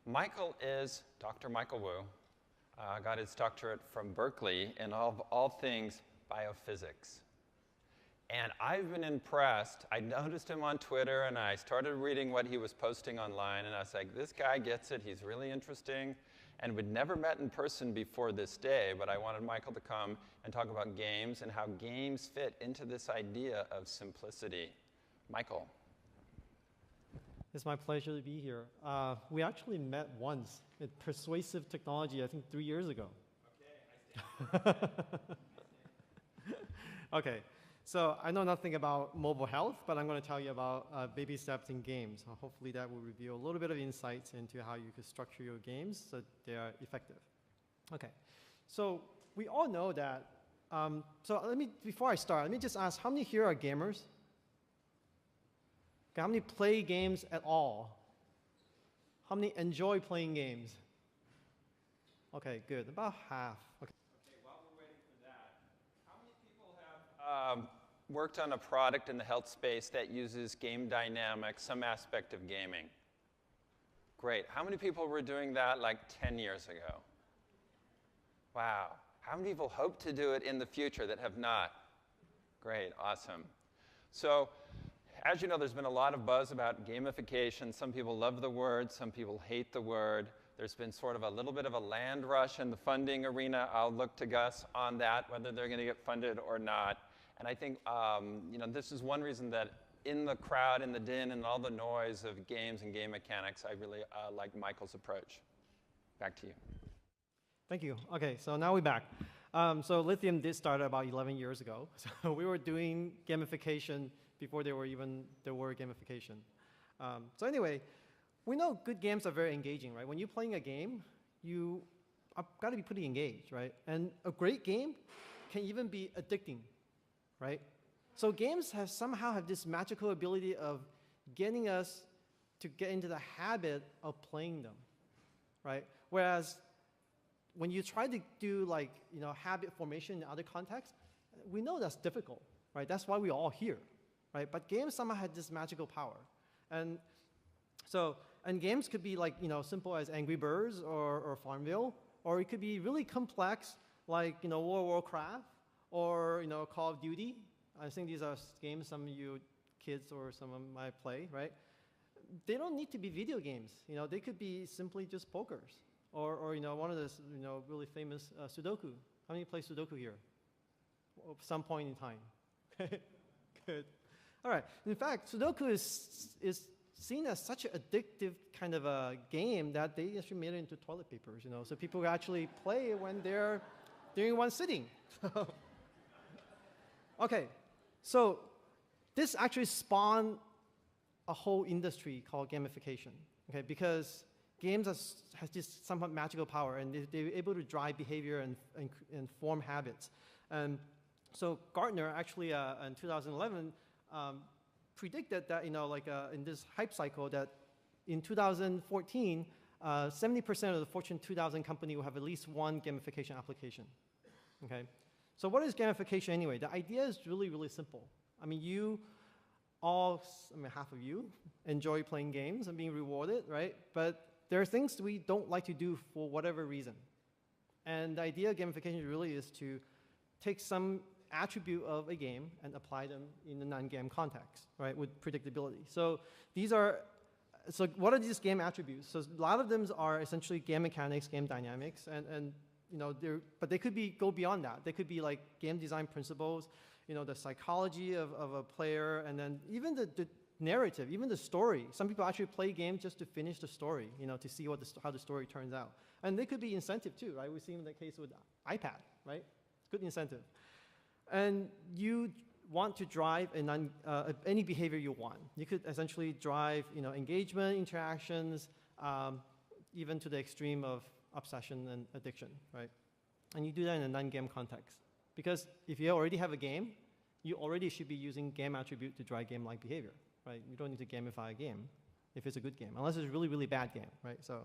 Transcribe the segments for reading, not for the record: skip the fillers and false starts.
Michael is Dr. Michael Wu. Got his doctorate from Berkeley in all things biophysics. And I've been impressed. I noticed him on Twitter, and I started reading what he was posting online, and I was like, this guy gets it. He's really interesting. And we'd never met in person before this day, but I wanted Michael to come and talk about games and how games fit into this idea of simplicity. Michael. It's my pleasure to be here. We actually met once at Persuasive Technology, I think 3 years ago. Okay, I stand. Okay, so I know nothing about mobile health, but I'm going to tell you about baby steps in games. Hopefully that will reveal a little bit of insights into how you could structure your games so they are effective. Okay, so we all know that. Before I start, let me just ask, how many here are gamers? Okay, how many play games at all? How many enjoy playing games? Okay, good. About half. Okay. Okay, while we're waiting for that, how many people have worked on a product in the health space that uses game dynamics, some aspect of gaming? Great. How many people were doing that like 10 years ago? Wow. How many people hope to do it in the future that have not? Great. Awesome. So, as you know, there's been a lot of buzz about gamification. Some people love the word, some people hate the word. There's been sort of a little bit of a land rush in the funding arena. I'll look to Gus on that, whether they're going to get funded or not. And I think this is one reason that in the crowd, in the din, and all the noise of games and game mechanics, I really like Michael's approach. Back to you. Thank you. Okay, so now we're back. So Lithium did start about 11 years ago. So we were doing gamification before there were gamification. So anyway, we know good games are very engaging, right? When you're playing a game, you have got to be pretty engaged, right? And a great game can even be addicting, right? So games somehow have this magical ability of getting us to get into the habit of playing them, right? Whereas when you try to do habit formation in other contexts, we know that's difficult, right? That's why we're all here. Right? But games somehow had this magical power. And games could be simple as Angry Birds or Farmville, or it could be really complex like World of Warcraft or Call of Duty. I think these are games some of you kids or some of them might play, right? They don't need to be video games. They could be simply just pokers or one of those really famous Sudoku. How many play Sudoku here? At some point in time. Good. All right. In fact, Sudoku is seen as such an addictive kind of a game that they actually made it into toilet papers, so people actually play when they're doing one sitting. Okay, so this actually spawned a whole industry called gamification, okay, because games has this somewhat magical power, and they're able to drive behavior and form habits. And so Gartner actually in 2011 predicted that in this hype cycle that in 2014, 70% of the Fortune 2000 company will have at least one gamification application. Okay, so what is gamification anyway? The idea is really, really simple. I mean, half of you enjoy playing games and being rewarded, right? But there are things we don't like to do for whatever reason. And the idea of gamification really is to take some attribute of a game and apply them in a non-game context, right, with predictability. So what are these game attributes? So a lot of them are essentially game mechanics, game dynamics, but they could go beyond that. They could be like game design principles, the psychology of a player, and then even the narrative, even the story. Some people actually play games just to finish the story, to see how the story turns out. And they could be incentive too, right? We've seen the case with iPad, right? It's good incentive. And you want to drive any behavior you want. You could essentially drive engagement, interactions, even to the extreme of obsession and addiction, right? And you do that in a non-game context. Because if you already have a game, you already should be using game attribute to drive game-like behavior, right? You don't need to gamify a game if it's a good game, unless it's a really, really bad game, right? So,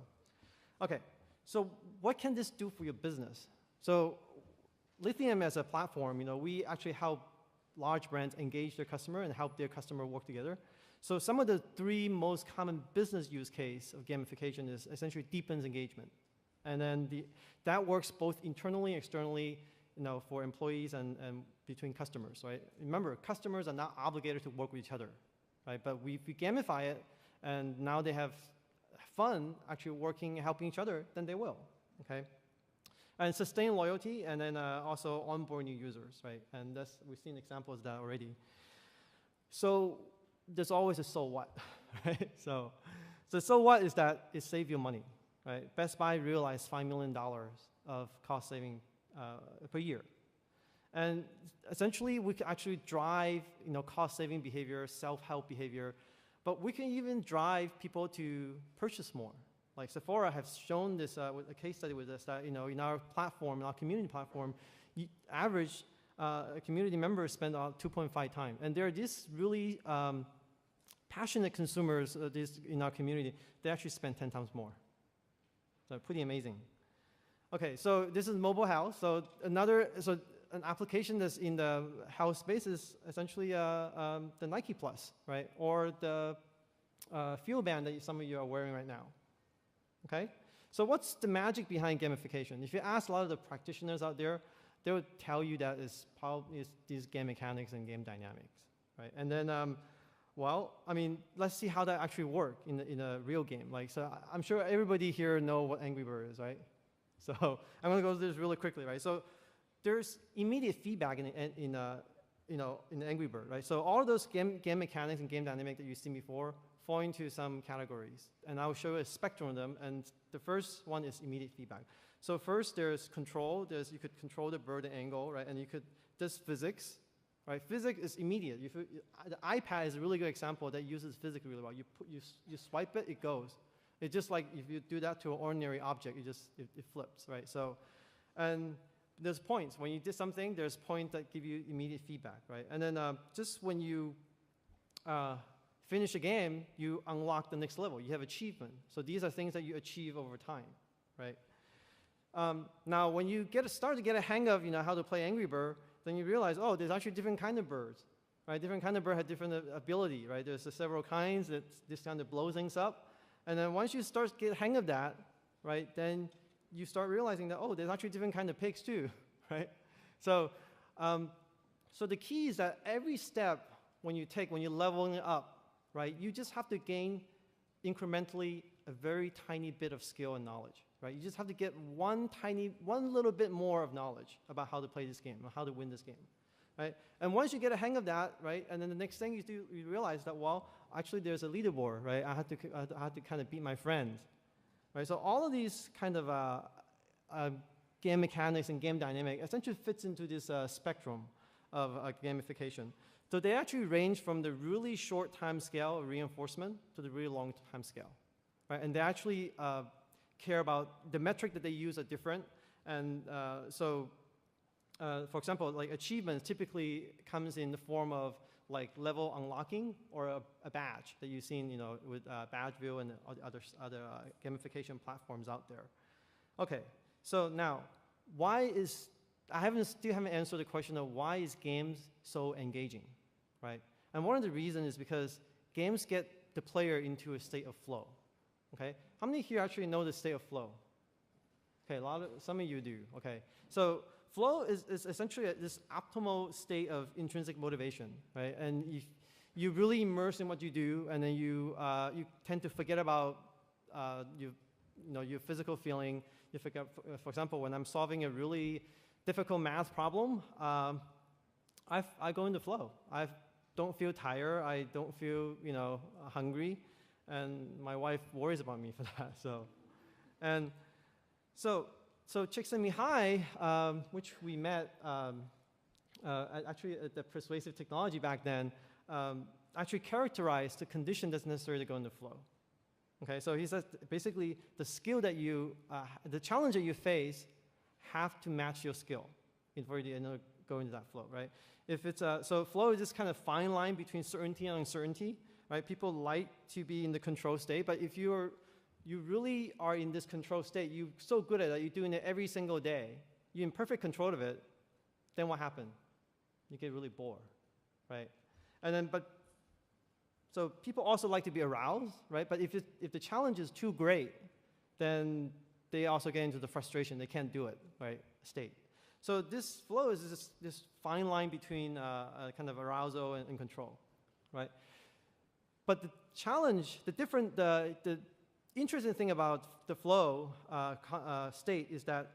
okay. So what can this do for your business? So Lithium as a platform, we actually help large brands engage their customer and help their customer work together. So some of the 3 most common business use case of gamification is essentially deepens engagement. And then that works both internally and externally, for employees and between customers, right? Remember, customers are not obligated to work with each other, right? But if we gamify it, and now they have fun actually working, helping each other, then they will, okay? And sustain loyalty, and then also onboard new users, right? And we've seen examples of that already. So there's always a so what, right? So what is that it saves you money, right? Best Buy realized $5 million of cost saving per year. And essentially, we can actually drive cost-saving behavior, self-help behavior, but we can even drive people to purchase more. Like Sephora has shown this with a case study with us that in our platform, in our community platform, average community members spend 2.5 times. And there are these really passionate consumers in our community, they actually spend 10 times more. So pretty amazing. Okay, so this is mobile health. So an application that's in the health space is essentially the Nike Plus, right? Or the Fuel Band that some of you are wearing right now. Okay? So what's the magic behind gamification? If you ask a lot of the practitioners out there, they would tell you that it's probably these game mechanics and game dynamics, right? And then, let's see how that actually works in a real game. So I'm sure everybody here know what Angry Bird is, right? So I'm going to go through this really quickly, right? So there's immediate feedback in Angry Bird, right? So all of those game mechanics and game dynamics that you've seen before fall into some categories. And I'll show you a spectrum of them. And the first one is immediate feedback. So first, there's control. You could control the bird angle, right? And there's physics, right? Physics is immediate. The iPad is a really good example that uses physics really well. You swipe it, it goes. It's just like if you do that to an ordinary object, it flips, right? So, and there's points. When you did something, there's points that give you immediate feedback, right? And then just when you finish a game, you unlock the next level. You have achievement. So these are things that you achieve over time, right? Now, when you start to get a hang of how to play Angry Bird, then you realize, oh, there's actually different kind of birds, right? Different kind of bird have different ability, right? There's several kinds. This kind of blows things up. And then once you start to get a hang of that, right, then you start realizing that, oh, there's actually different kind of pigs too, right? So the key is that every step when you're leveling up, right, you just have to gain incrementally a very tiny bit of skill and knowledge, right? You just have to get one little bit more of knowledge about how to play this game, or how to win this game, right? And once you get a hang of that, right, and then the next thing you realize that, well, actually there's a leaderboard, right? I had to kind of beat my friends, right? So all of these kind of game mechanics and game dynamic essentially fits into this spectrum of gamification. So they actually range from the really short time scale of reinforcement to the really long time scale, right? And they actually care about the metric that they use are different. And for example, like achievements typically comes in the form of like level unlocking or a badge that you've seen, with Badgeville and other gamification platforms out there. Okay, so now, still haven't answered the question of why is games so engaging, right? And one of the reasons is because games get the player into a state of flow, okay? How many here actually know the state of flow? Okay, some of you do, okay. So flow is essentially this optimal state of intrinsic motivation, right? And if you really immerse in what you do, and then you tend to forget about your physical feeling. You forget, for example, when I'm solving a really difficult math problem, I go into flow. I don't feel tired. I don't feel hungry, and my wife worries about me for that. So Csikszentmihalyi, which we met actually at the Persuasive Technology back then, actually characterized the condition that's necessary to go into flow. Okay, so he says basically the skill that the challenge that you face have to match your skill in order to go into that flow, right? If it's so flow is this kind of fine line between certainty and uncertainty, right? People like to be in the control state, but if you really are in this control state, you're so good at it, you're doing it every single day, you're in perfect control of it, then what happens? You get really bored, right? And then, but so people also like to be aroused, right? But if the challenge is too great, then they also get into the frustration. They can't do it, right? State. So this flow is this fine line between kind of arousal and control, right? But the challenge, the interesting thing about the flow state is that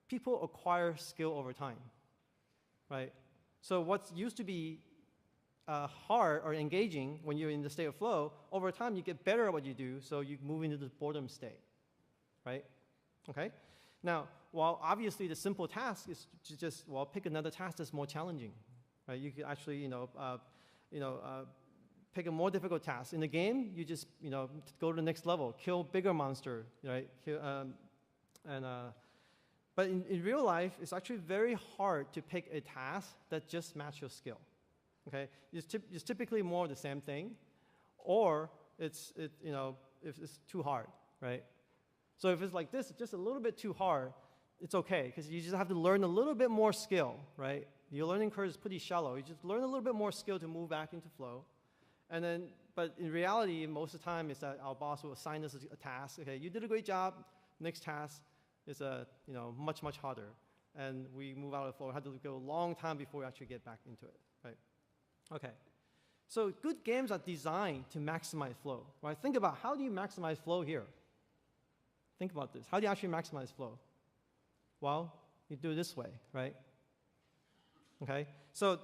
people acquire skill over time, right? So what used to be hard or engaging when you're in the state of flow, over time you get better at what you do, so you move into the boredom state, right? Okay? Now, while obviously the simple task is to just, well, pick another task that's more challenging, right? You could actually, pick a more difficult task. In the game, you just, go to the next level, kill bigger monster, right? But in real life, it's actually very hard to pick a task that just matches your skill, okay? It's typically more of the same thing, or if it's too hard, right? So if it's like this, just a little bit too hard, it's okay, because you just have to learn a little bit more skill, right? Your learning curve is pretty shallow. You just learn a little bit more skill to move back into flow. And then, but in reality, most of the time, is that our boss will assign us a task. Okay, you did a great job. Next task is much, much harder. And we move out of the flow. We have to go a long time before we actually get back into it, right? Okay. So good games are designed to maximize flow, right? Think about, how do you maximize flow here? Think about this. How do you actually maximize flow? Well, you do it this way, right? Okay? So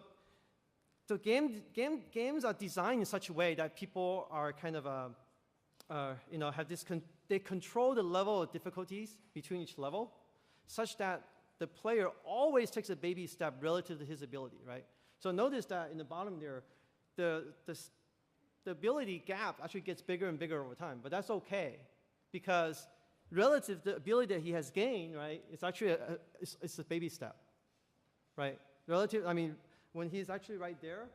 games are designed in such a way that people are kind of, have this, they control the level of difficulties between each level, such that the player always takes a baby step relative to his ability, right? So notice that in the bottom there, the ability gap actually gets bigger and bigger over time, but that's okay, because relative to the ability that he has gained, right, it's actually it's a baby step, right? Relative, I mean, when he's actually right there,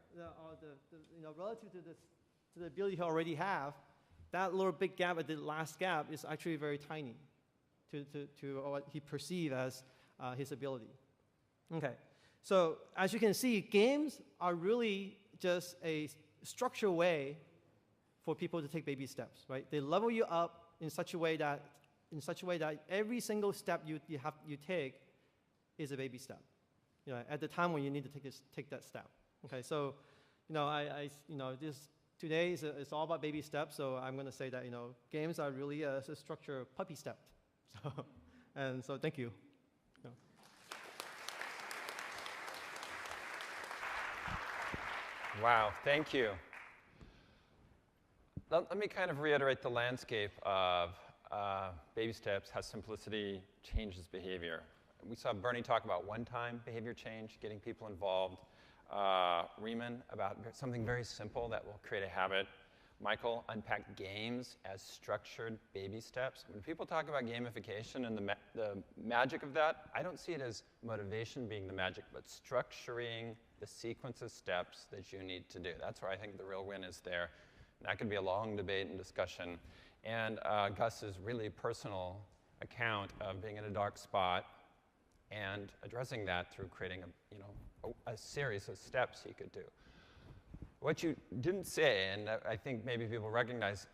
relative to the ability he already have, that little big gap at the last gap is actually very tiny to what he perceives as his ability. Okay, so as you can see, games are really just a structured way for people to take baby steps, right? They level you up in such a way that every single step you take is a baby step. At the time when you need to take that step. Okay, so, today is all about baby steps. So I'm going to say that games are really a structure puppy step. So thank you. Wow, thank you. Let me kind of reiterate the landscape of baby steps, how simplicity changes behavior. We saw Bernie talk about one-time behavior change, getting people involved. Riemann about something very simple that will create a habit. Michael unpacked games as structured baby steps. When people talk about gamification and the magic of that, I don't see it as motivation being the magic, but structuring the sequence of steps that you need to do. That's where I think the real win is there. And that could be a long debate and discussion. And Gus's really personal account of being in a dark spot and addressing that through creating a series of steps he could do. What you didn't say, and I think maybe people recognize,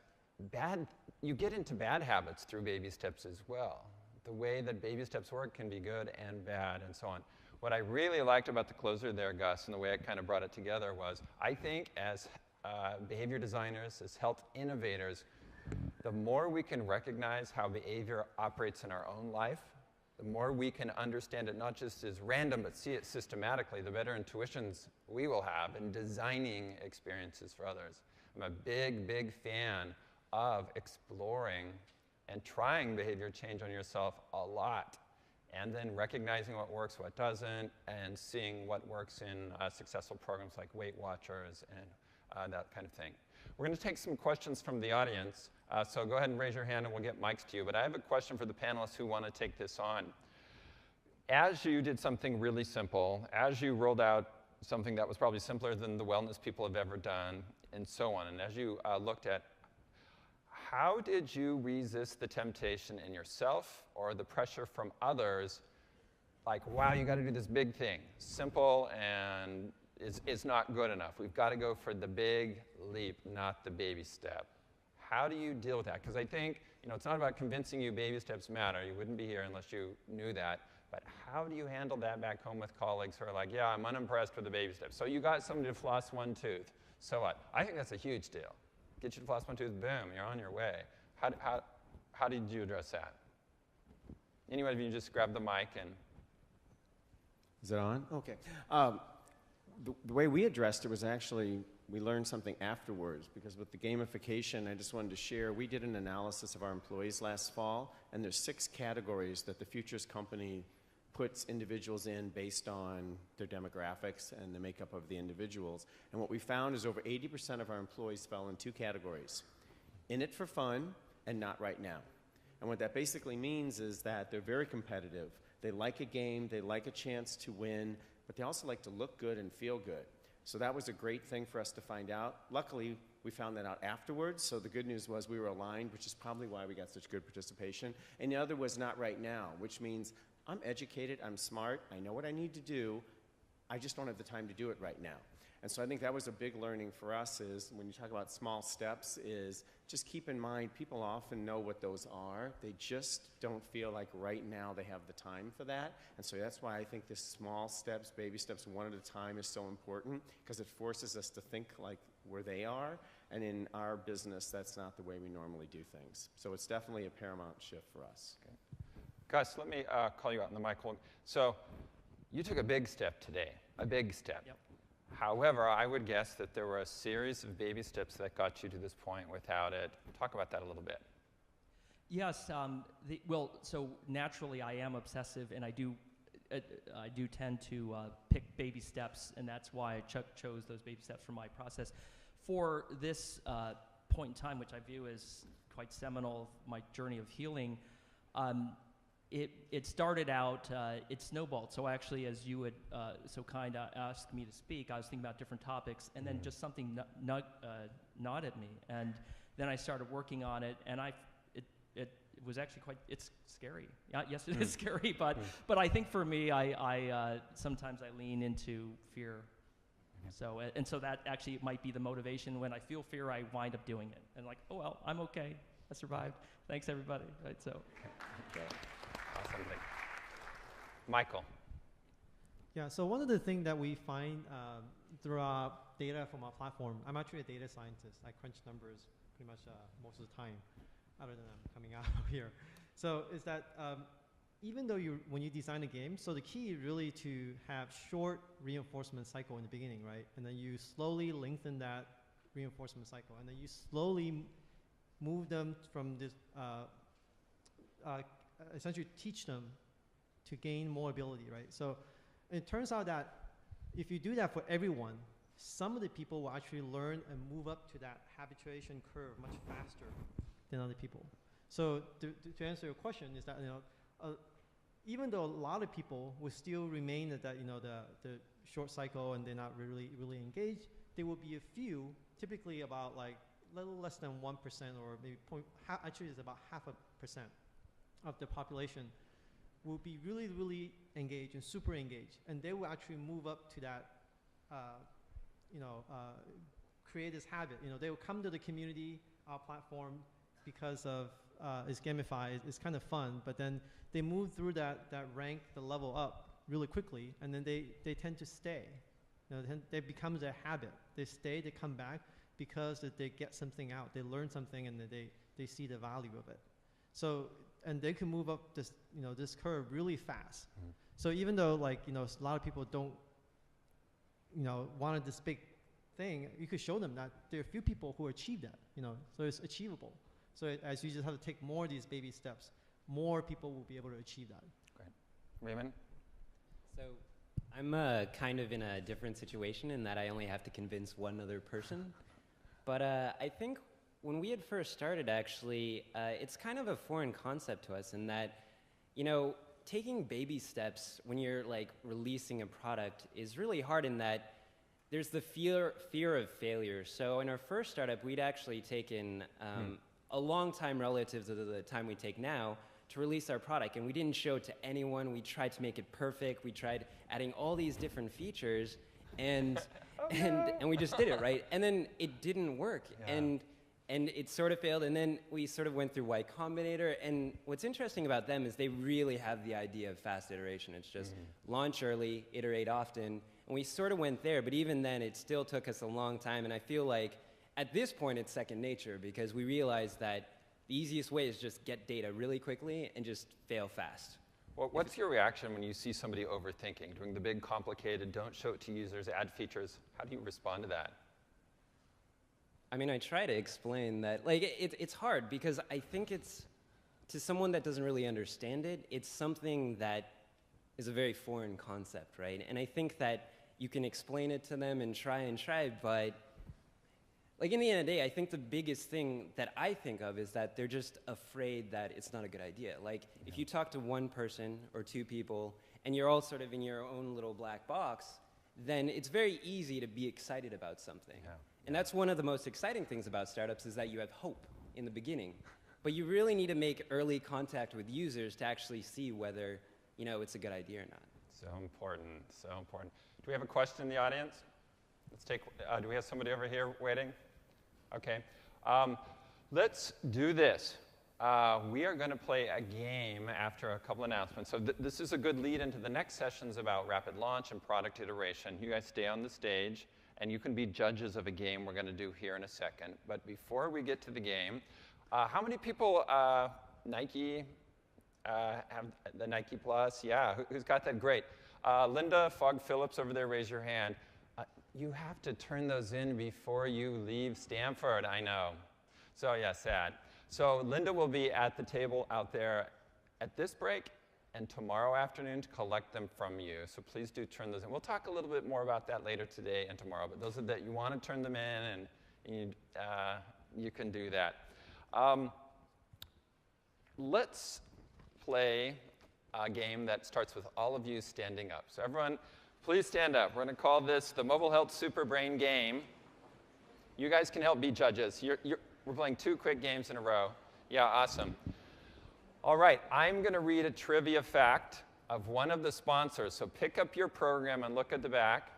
you get into bad habits through baby steps as well. The way that baby steps work can be good and bad and so on. What I really liked about the closer there, Gus, and the way I kind of brought it together was, I think as behavior designers, as health innovators, the more we can recognize how behavior operates in our own life, the more we can understand it not just as random, but see it systematically, the better intuitions we will have in designing experiences for others. I'm a big, big fan of exploring and trying behavior change on yourself a lot, and then recognizing what works, what doesn't, and seeing what works in successful programs like Weight Watchers and that kind of thing. We're going to take some questions from the audience. So go ahead and raise your hand and we'll get mics to you. But I have a question for the panelists who want to take this on. As you did something really simple, as you rolled out something that was probably simpler than the wellness people have ever done, and so on, and as you looked at, how did you resist the temptation in yourself or the pressure from others, like, wow, you got to do this big thing, simple and is not good enough. We've got to go for the big leap, not the baby step. How do you deal with that? Because I think, it's not about convincing you baby steps matter. You wouldn't be here unless you knew that. But how do you handle that back home with colleagues who are like, yeah, I'm unimpressed with the baby steps. So you got somebody to floss one tooth. So what? I think that's a huge deal. Get you to floss one tooth, boom, you're on your way. How did you address that? Anyone of you just grab the mic and... Is it on? Okay. The way we addressed it was actually, we learned something afterwards, because with the gamification, I just wanted to share, we did an analysis of our employees last fall, and there's 6 categories that the Futures company puts individuals in based on their demographics and the makeup of the individuals. And what we found is over 80% of our employees fell in 2 categories: in it for fun and not right now. And what that basically means is that they're very competitive. They like a game, they like a chance to win, but they also like to look good and feel good. So that was a great thing for us to find out. Luckily, we found that out afterwards, so the good news was we were aligned, which is probably why we got such good participation. And the other was not right now, which means I'm educated, I'm smart, I know what I need to do, I just don't have the time to do it right now. And so I think that was a big learning for us, is when you talk about small steps, is just keep in mind people often know what those are. They just don't feel like right now they have the time for that. And so that's why I think this small steps, baby steps, one at a time is so important, because it forces us to think like where they are. And in our business, that's not the way we normally do things. So it's definitely a paramount shift for us. Okay. Gus, let me call you out in the mic. So you took a big step today, a big step. Yep. However, I would guess that there were a series of baby steps that got you to this point without it. Talk about that a little bit. Yes. Well, so naturally I am obsessive, and I do tend to pick baby steps, and that's why I chose those baby steps for my process. For this point in time, which I view as quite seminal of my journey of healing, it started out, it snowballed. So actually, as you would so kind asked me to speak, I was thinking about different topics, and then just something gnawed at me. And then I started working on it, and it was actually it's scary. Yes, it is scary, but I think for me, I sometimes I lean into fear. So, and so that actually might be the motivation. When I feel fear, I wind up doing it. And like, oh, well, I'm okay. I survived. Thanks, everybody. Right, so. Okay. Awesome. Michael. Yeah, so one of the things that we find through our data from our platform, I'm actually a data scientist. I crunch numbers pretty much most of the time, other than I'm coming out here. So is that even though when you design a game, so the key is really to have short reinforcement cycle in the beginning, right? And then you slowly lengthen that reinforcement cycle, and then you slowly move them from this, essentially teach them to gain more ability, right? So it turns out that if you do that for everyone, some of the people will actually learn and move up to that habituation curve much faster than other people. So to answer your question is that, even though a lot of people will still remain at that, the short cycle and they're not really engaged, there will be a few, typically about like a little less than 1% or maybe actually it's about 0.5% of the population will be really engaged and super engaged, and they will actually move up to that, create this habit. They will come to the community, our platform, because of it's gamified, it's kind of fun, but then they move through that rank, the level up really quickly, and then they tend to stay. It becomes a habit. They stay, they come back because they get something out, they learn something, and they see the value of it. So, and they can move up this, this curve really fast. Mm-hmm. So even though a lot of people don't, wanted this big thing, you could show them that there are a few people who achieve that, so it's achievable. So as you just have to take more of these baby steps, more people will be able to achieve that. Great. Raymond? So I'm kind of in a different situation in that I only have to convince one other person. But I think when we had first started, actually, it's kind of a foreign concept to us in that, taking baby steps when you're releasing a product is really hard in that there's the fear of failure. So in our first startup, we'd actually taken a long time relative to the time we take now to release our product, and we didn't show it to anyone. We tried to make it perfect. We tried adding all these different features, and we just did it, right? And then it didn't work, Yeah. and it sort of failed, and then we sort of went through Y Combinator, and what's interesting about them is they really have the idea of fast iteration. It's just launch early, iterate often, and we sort of went there, but even then it still took us a long time, and I feel like at this point it's second nature, because we realized that the easiest way is just get data really quickly and just fail fast. Well, what's your reaction when you see somebody overthinking, doing the big, complicated, don't show it to users, add features? How do you respond to that? I mean, I try to explain that, like, it's hard because I think it's, to someone that doesn't really understand it, it's something that is a very foreign concept, right? And I think that you can explain it to them and try, but, like, in the end of the day, I think the biggest thing that I think of is that they're just afraid that it's not a good idea. Like, if you talk to one person or two people, and you're all sort of in your own little black box, then it's very easy to be excited about something. Yeah. And that's one of the most exciting things about startups, is that you have hope in the beginning. But you really need to make early contact with users to actually see whether, you know, it's a good idea or not. So important, so important. Do we have a question in the audience? Let's take, do we have somebody over here waiting? Okay. Let's do this. We are going to play a game after a couple announcements. So this is a good lead into the next sessions about rapid launch and product iteration. You guys stay on the stage, and you can be judges of a game we're going to do here in a second. But before we get to the game, how many people, Nike, have the Nike Plus? Yeah, who's got that? Great. Linda Fogg-Phillips over there, raise your hand. You have to turn those in before you leave Stanford, I know. So yeah, sad. So Linda will be at the table out there at this break and tomorrow afternoon to collect them from you. So please do turn those in. We'll talk a little bit more about that later today and tomorrow, but those are that you want to turn them in, and you can do that. Let's play a game that starts with all of you standing up. So everyone, please stand up. We're going to call this the Mobile Health Super Brain Game. You guys can help be judges. We're playing 2 quick games in a row. Yeah, awesome. All right, I'm going to read a trivia fact of one of the sponsors. So pick up your program and look at the back.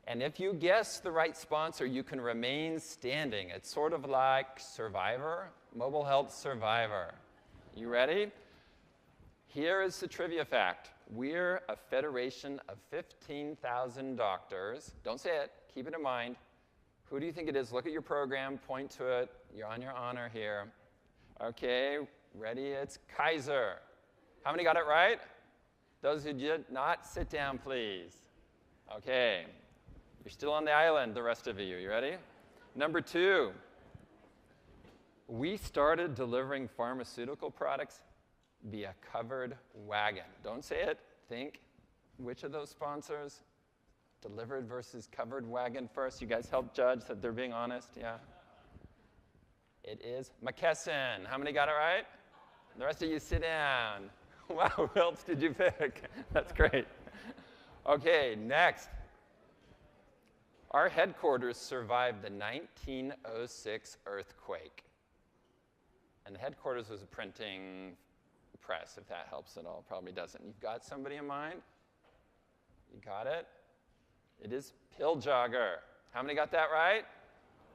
And if you guess the right sponsor, you can remain standing. It's sort of like Survivor, Mobile Health Survivor. You ready? Here is the trivia fact. We're a federation of 15,000 doctors. Don't say it. Keep it in mind. Who do you think it is? Look at your program. Point to it. You're on your honor here. OK, ready? It's Kaiser. How many got it right? Those who did not, sit down, please. OK. You're still on the island, the rest of you. You ready? Number 2. We started delivering pharmaceutical products via covered wagon. Don't say it. Think. Which of those sponsors? Delivered versus covered wagon first. You guys help judge that they're being honest. Yeah. It is McKesson. How many got it right? The rest of you sit down. Wow, who else did you pick? That's great. Okay, next. Our headquarters survived the 1906 earthquake. And the headquarters was a printing press, if that helps at all. Probably doesn't. You've got somebody in mind? You got it? It is Pill Jogger. How many got that right?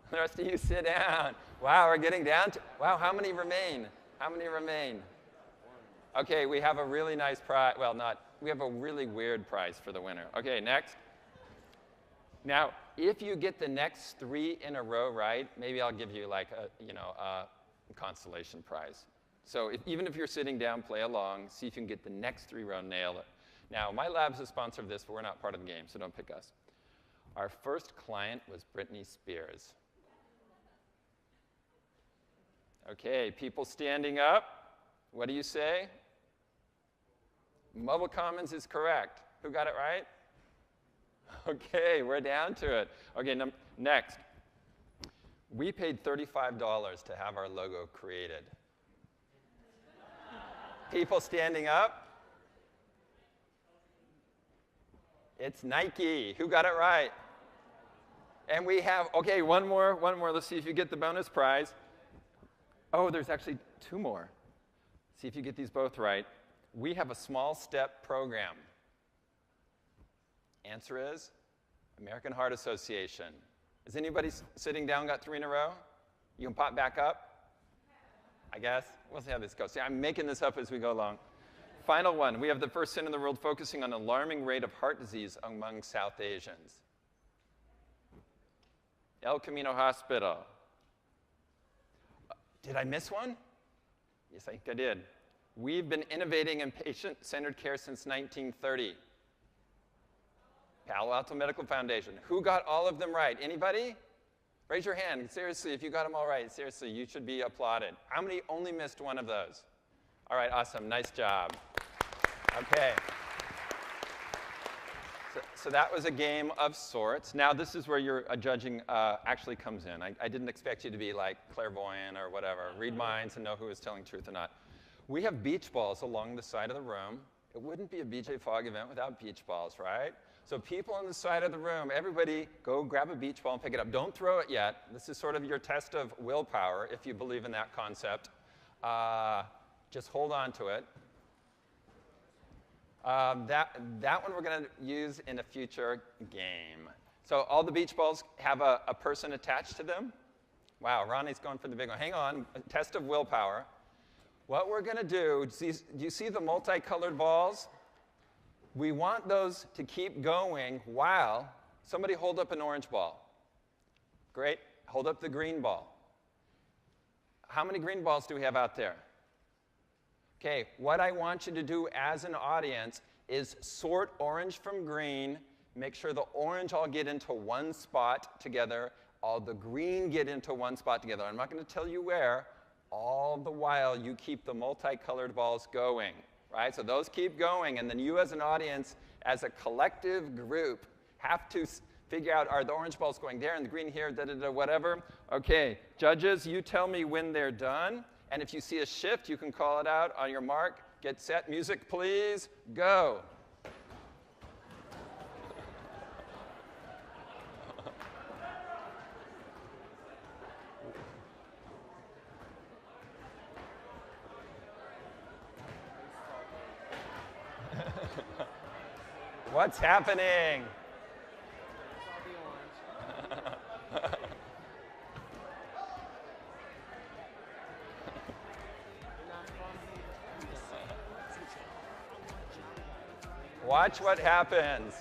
The rest of you sit down. Wow, we're getting down to, wow, how many remain? How many remain? Okay, we have a really nice prize. Well, we have a really weird prize for the winner. Okay, next. Now, if you get the next 3 in a row right, maybe I'll give you like a consolation prize. So even if you're sitting down, play along, see if you can get the next 3 row, nail it. Now, my lab's a sponsor of this, but we're not part of the game, so don't pick us. Our first client was Britney Spears. Okay, people standing up. What do you say? Mobile Commons is correct. Who got it right? Okay, we're down to it. Okay, next. We paid $35 to have our logo created. People standing up. It's Nike. Who got it right? And we have, okay, one more. Let's see if you get the bonus prize. Oh, there's actually 2 more. See if you get these both right. We have a small step program. Answer is American Heart Association. Has anybody sitting down got 3 in a row? You can pop back up, I guess. We'll see how this goes. See, I'm making this up as we go along. Final one. We have the first center in the world focusing on an alarming rate of heart disease among South Asians. El Camino Hospital. Did I miss one? Yes, I think I did. We've been innovating in patient-centered care since 1930. Palo Alto Medical Foundation. Who got all of them right? Anybody? Raise your hand. Seriously, if you got them all right, seriously, you should be applauded. How many only missed one of those? All right, awesome. Nice job. Okay. So that was a game of sorts. Now this is where your judging actually comes in. I didn't expect you to be like clairvoyant or whatever, read minds and know who is telling truth or not. We have beach balls along the side of the room. It wouldn't be a BJ Fogg event without beach balls, right? So people on the side of the room, everybody go grab a beach ball and pick it up. Don't throw it yet. This is sort of your test of willpower, if you believe in that concept. Just hold on to it. That one we're going to use in a future game. So all the beach balls have a person attached to them. Wow, Ronnie's going for the big one. Hang on, a test of willpower. What we're going to do you see the multicolored balls? We want those to keep going while somebody hold up an orange ball. Great. Hold up the green ball. How many green balls do we have out there? Okay, what I want you to do as an audience is sort orange from green, make sure the orange all get into one spot together, all the green get into one spot together. I'm not going to tell you where, all the while you keep the multicolored balls going, right? So those keep going, and then you as an audience, as a collective group, have to figure out, are the orange balls going there and the green here, da-da-da, whatever. Okay, judges, you tell me when they're done. And if you see a shift, you can call it out on your mark. Get set. Music, please. Go. What's happening? Watch what happens.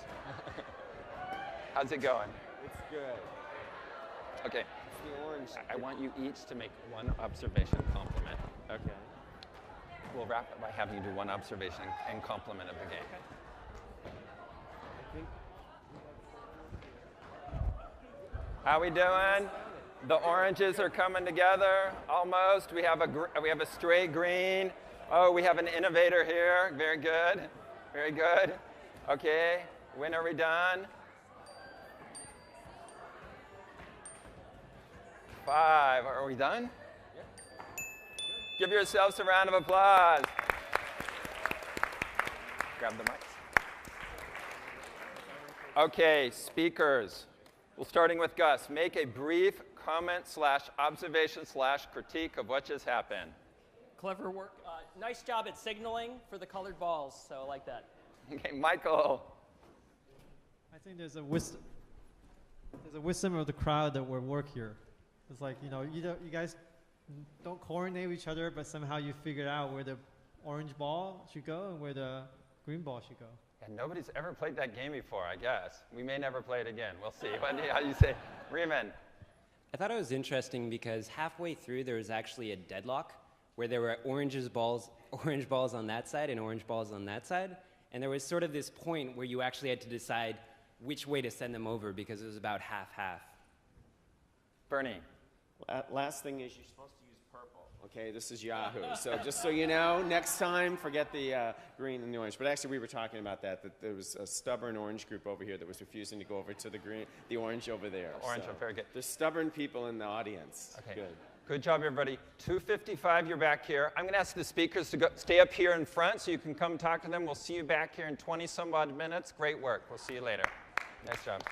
How's it going? It's good. Okay. It's the orange. I want you each to make one observation compliment. Okay. We'll wrap it by having you do one observation and compliment of the game. I think How we doing? The oranges are coming together, almost. We have a stray green. Oh, we have an innovator here. Very good. Very good. Okay, when are we done? 5. Are we done? Yep. Give yourselves a round of applause. Grab the mics. Okay, speakers. Well, starting with Gus, make a brief comment / observation / critique of what just happened. Clever work. Nice job at signaling for the colored balls, so I like that. Okay, Michael. I think there's a wisdom of the crowd that will work here. It's like, you guys don't coordinate with each other, but somehow you figure out where the orange ball should go and where the green ball should go. And nobody's ever played that game before, I guess. We may never play it again. We'll see. How do you say? Riemann. I thought it was interesting because halfway through there was actually a deadlock where there were orange balls on that side and orange balls on that side. And there was sort of this point where you actually had to decide which way to send them over because it was about half-half. Bernie. last thing is you're supposed to use purple. Okay, this is Yahoo. So just so you know, next time, forget the green and the orange. But actually, we were talking about that there was a stubborn orange group over here that was refusing to go over to the orange over there. Orange, so very good. There's stubborn people in the audience. Okay. Good. Good job, everybody. 2:55, you're back here. I'm going to ask the speakers to stay up here in front so you can come talk to them. We'll see you back here in 20-some odd minutes. Great work. We'll see you later. Nice job.